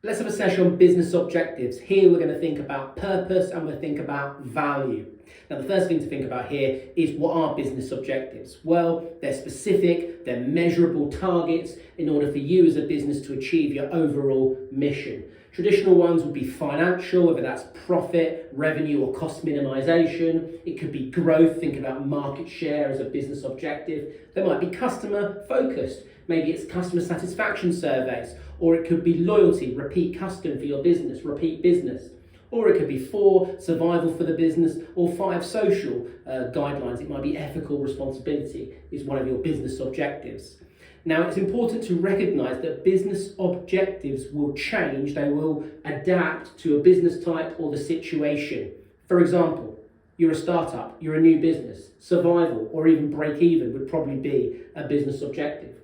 Let's have a session on business objectives. Here we're going to think about purpose and we'll think about value. Now the first thing to think about here is, what are business objectives? Well, they're specific, they're measurable targets in order for you as a business to achieve your overall mission. Traditional ones would be financial, whether that's profit, revenue or cost minimization. It could be growth, think about market share as a business objective. They might be customer focused. Maybe it's customer satisfaction surveys, or it could be loyalty, repeat custom for your business, repeat business. Or it could be 4, survival for the business, or 5, social guidelines. It might be ethical responsibility is one of your business objectives. Now, it's important to recognise that business objectives will change. They will adapt to a business type or the situation. For example, you're a startup, you're a new business. Survival or even break even would probably be a business objective.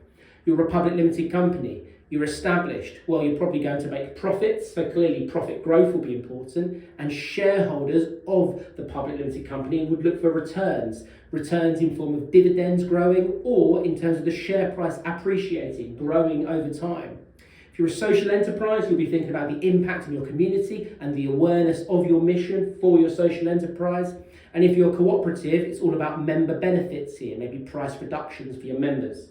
You're a public limited company, you're established, well, you're probably going to make profits, so clearly profit growth will be important, and shareholders of the public limited company would look for returns in form of dividends growing, or in terms of the share price appreciating, growing over time. If you're a social enterprise, you'll be thinking about the impact on your community and the awareness of your mission for your social enterprise. And if you're a cooperative, it's all about member benefits here, maybe price reductions for your members.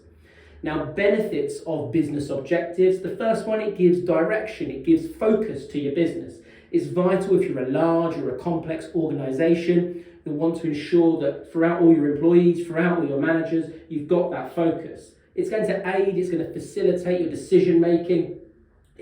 Now, benefits of business objectives. The first one, it gives direction, it gives focus to your business. It's vital if you're a large or a complex organisation. You'll want to ensure that throughout all your employees, throughout all your managers, you've got that focus. It's going to aid, it's going to facilitate your decision making,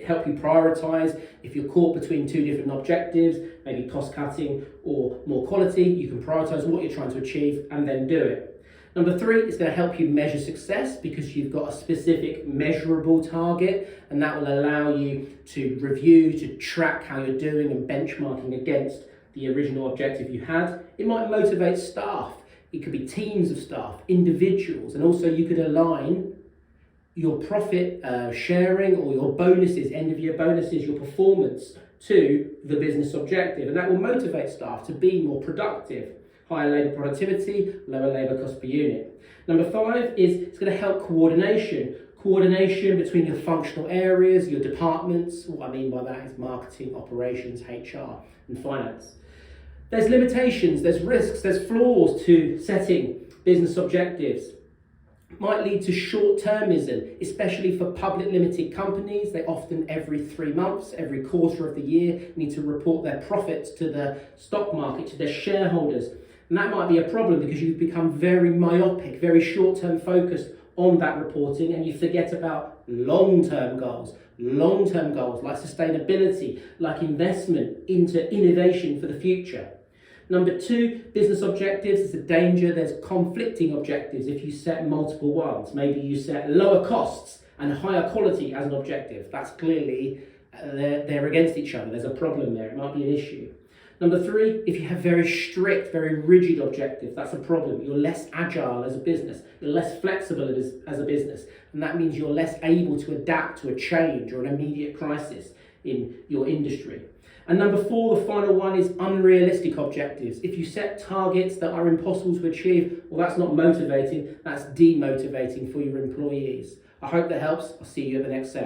help you prioritise. If you're caught between 2 different objectives, maybe cost cutting or more quality, you can prioritise what you're trying to achieve and then do it. Number 3, it's going to help you measure success because you've got a specific measurable target, and that will allow you to review, to track how you're doing and benchmarking against the original objective you had. It might motivate staff. It could be teams of staff, individuals, and also you could align your profit sharing or your bonuses, end of year bonuses, your performance to the business objective, and that will motivate staff to be more productive. Higher labour productivity, lower labour cost per unit. Number 5 is it's going to help coordination. Coordination between your functional areas, your departments. What I mean by that is marketing, operations, HR and finance. There's limitations, there's risks, there's flaws to setting business objectives. Might lead to short-termism, especially for public limited companies. They often every 3 months, every quarter of the year, need to report their profits to the stock market, to their shareholders. And that might be a problem because you've become very myopic, very short-term focused on that reporting, and you forget about long-term goals like sustainability, like investment into innovation for the future. Number 2, business objectives is a danger. There's conflicting objectives if you set multiple ones. Maybe you set lower costs and higher quality as an objective. That's clearly, they're against each other. There's a problem there. It might be an issue. Number 3, if you have very strict, very rigid objectives, that's a problem. You're less agile as a business. You're less flexible as a business. And that means you're less able to adapt to a change or an immediate crisis in your industry. And number 4, the final one, is unrealistic objectives. If you set targets that are impossible to achieve, well, that's not motivating, that's demotivating for your employees. I hope that helps. I'll see you at the next session.